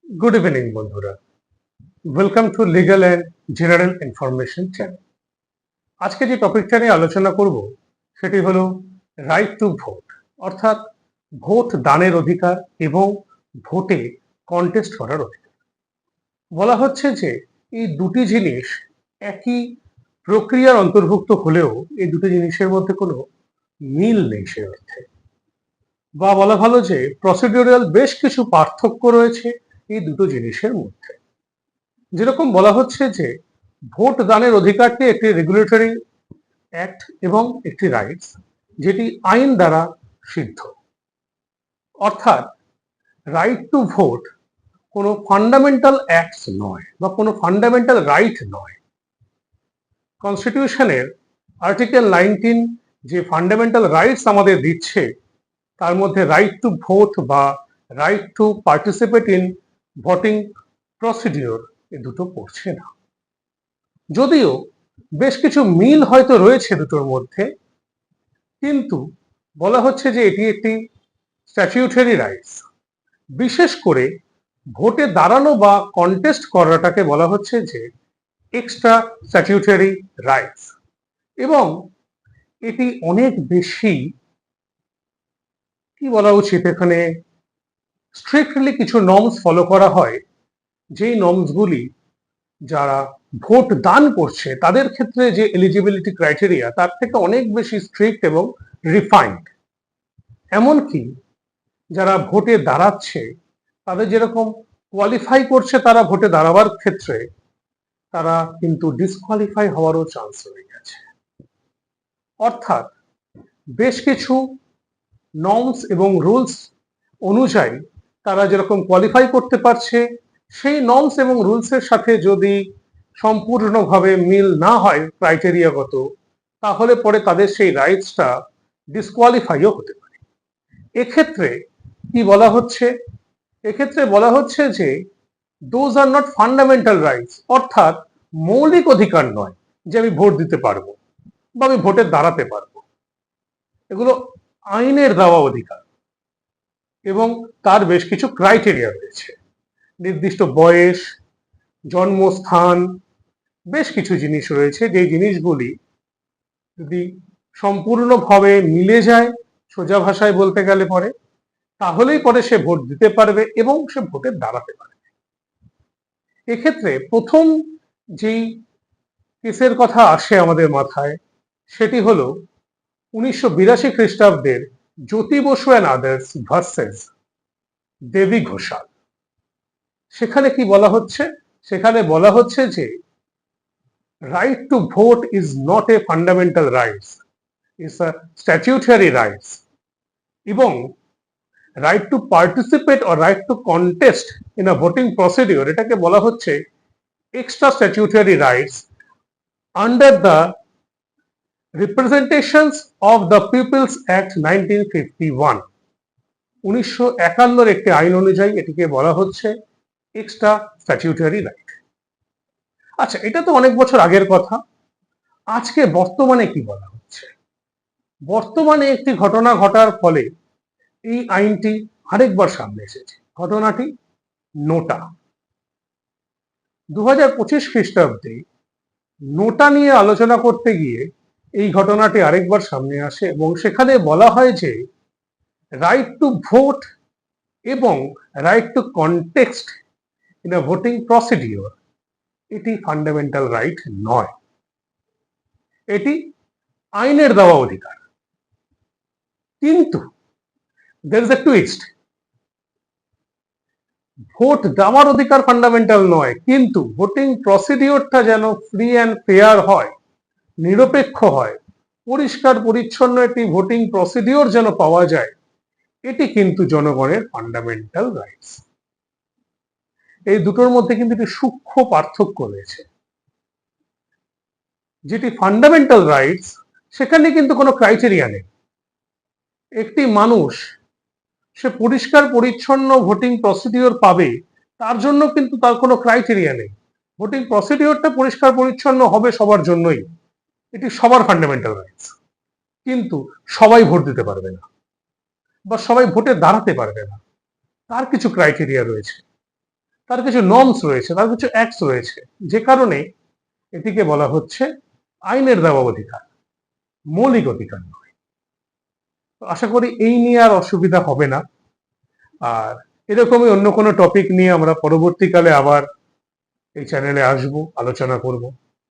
Good evening বন্ধুরা, welcome to legal and general information channel. আজকে যে টপিকটা নিয়ে আলোচনা করব সেটি হলো রাইট টু ভোট, অর্থাৎ ভোট দানের অধিকার এবং ভোটে কন্টেস্ট করার অধিকার। বলা হচ্ছে যে এই দুটি জিনিস একই প্রক্রিয়ার অন্তর্ভুক্ত হলেও এই দুটি জিনিসের মধ্যে কোনো মিল নেই সে অর্থে, বা বলা ভালো যে প্রসিডিউরাল বেশ কিছু পার্থক্য রয়েছে এই দুটো জিনিসের মধ্যে। যেরকম বলা হচ্ছে যে ভোট দানের অধিকারটি একটি রেগুলেটরি অ্যাক্ট এবং একটি রাইটস, যেটি আইন দ্বারা সিদ্ধ। অর্থাৎ রাইট টু ভোট কোনো ফান্ডামেন্টাল অ্যাক্টস নয় বা কোনো ফান্ডামেন্টাল রাইট নয়। কনস্টিটিউশনের আর্টিকেল 19 যে ফান্ডামেন্টাল রাইটস আমাদের দিচ্ছে তার মধ্যে রাইট টু ভোট বা right to participate in voting procedure এ দুটো পড়ছে না। যদিও বেশ কিছু মিল হয়তো রয়েছে দুটোর মধ্যে, কিন্তু বলা হচ্ছে যে এটি একটি স্ট্যাটিউটরি রাইটস। বিশেষ করে ভোটে দাঁড়ানো বা কন্টেস্ট করাটাকে বলা হচ্ছে যে এক্সট্রা স্ট্যাটিউটরি রাইটস, এবং এটি অনেক বেশি কি বলা উচিত, এখানে স্ট্রিক্টলি কিছু নর্মস ফলো করা হয়, যেই নর্মসগুলি যারা ভোট দান করছে তাদের ক্ষেত্রে যে এলিজিবিলিটি ক্রাইটেরিয়া তার থেকে অনেক বেশি স্ট্রিক্ট এবং রিফাইন্ড। এমনকি যারা ভোটে দাঁড়াচ্ছে তাদের যেরকম কোয়ালিফাই করছে তারা ভোটে দাঁড়াবার ক্ষেত্রে, তারা কিন্তু ডিসকোয়ালিফাই হওয়ারও চান্স রয়ে গেছে। অর্থাৎ বেশ কিছু নর্মস এবং রুলস অনুযায়ী তারা যেরকম কোয়ালিফাই করতে পারছে, সেই নর্মস এবং রুলসের সাথে যদি সম্পূর্ণভাবে মিল না হয় ক্রাইটেরিয়াগত, তাহলে পরে তাদের সেই রাইটসটা ডিসকোয়ালিফাইও হতে পারে। এক্ষেত্রে কি বলা হচ্ছে, এক্ষেত্রে বলা হচ্ছে যে those are not fundamental rights, অর্থাৎ মৌলিক অধিকার নয় যে আমি ভোট দিতে পারবো বা আমি ভোটে দাঁড়াতে পারবো। এগুলো আইনের দেওয়া অধিকার এবং তার বেশ কিছু ক্রাইটেরিয়া রয়েছে, নির্দিষ্ট বয়স, জন্মস্থান, বেশ কিছু জিনিস রয়েছে যেই জিনিসগুলি যদি সম্পূর্ণভাবে মিলে যায়, সোজা ভাষায় বলতে গেলে পরে, তাহলেই পরে সে ভোট দিতে পারবে এবং সে ভোটে দাঁড়াতে পারবে। এক্ষেত্রে প্রথম যেই কেসের কথা আসে আমাদের মাথায় সেটি হলো 1982 খ্রিস্টাব্দের Jyoti Basu and others versus Debi Ghosal. সেখানে কি বলা হচ্ছে, সেখানে বলা হচ্ছে যে right to vote is not a fundamental rights, it's a statutory rights, এবং right to participate or right to contest in a voting procedure, এটাকে বলা হচ্ছে extra statutory rights under the representations of the peoples act 1951। 1951 একটি আইন অনুযায়ী এটিকে বলা হচ্ছে এক্সট্রা স্ট্যাটিউটরি রাইট। আচ্ছা, এটা তো অনেক বছর আগের কথা। আজকে বর্তমানে কি বলা হচ্ছে? বর্তমানে একটি ঘটনা ঘটার ফলে এই আইনটি আরেকবার সামনে এসেছে। ঘটনাটি নোটা। 2025 খ্রিস্টাব্দে নোটা নিয়ে আলোচনা করতে গিয়ে এই ঘটনাটি আরেকবার সামনে আসে এবং সেখানে বলা হয় যে রাইট টু ভোট এবং right two context in a voting procedure এটি ফান্ডামেন্টাল রাইট নয়, এটি আইনের দেওয়া অধিকার। কিন্তু there is a twist, vote দেওয়ার অধিকার ফান্ডামেন্টাল নয়, কিন্তু ভোটিং প্রসিডিওরটা যেন ফ্রি অ্যান্ড ফেয়ার হয়, নিরপেক্ষ হয়, পরিষ্কার পরিচ্ছন্ন একটি ভোটিং প্রসিডিওর যেন পাওয়া যায়, এটি কিন্তু জনগণের ফান্ডামেন্টাল রাইটস। এই দুটোর মধ্যে কিন্তু একটি সূক্ষ্ম পার্থক্য রয়েছে। যেটি ফান্ডামেন্টাল রাইটস সেখানে কিন্তু কোনো ক্রাইটেরিয়া নেই। একটি মানুষ সে পরিষ্কার পরিচ্ছন্ন ভোটিং প্রসিডিওর পাবে, তার জন্য কিন্তু তার কোনো ক্রাইটেরিয়া নেই। ভোটিং প্রসিডিওরটা পরিষ্কার পরিচ্ছন্ন হবে সবার জন্যই, এটি সবার ফান্ডামেন্টাল রাইটস। কিন্তু সবাই ভোট দিতে পারবে না বা সবাই ভোটে দাঁড়াতে পারবে না, তার কিছু ক্রাইটেরিয়া রয়েছে। তার কিছু নর্মস রয়েছে, তার কিছু অ্যাক্টস রয়েছে, যে কারণে এটিকে বলা হচ্ছে আইনের দেওয়া অধিকার, মৌলিক অধিকার নয়। তো আশা করি এই নিয়ে আর অসুবিধা হবে না। আর এরকমই অন্য কোনো টপিক নিয়ে আমরা পরবর্তীকালে আবার এই চ্যানেলে আসবো, আলোচনা করব।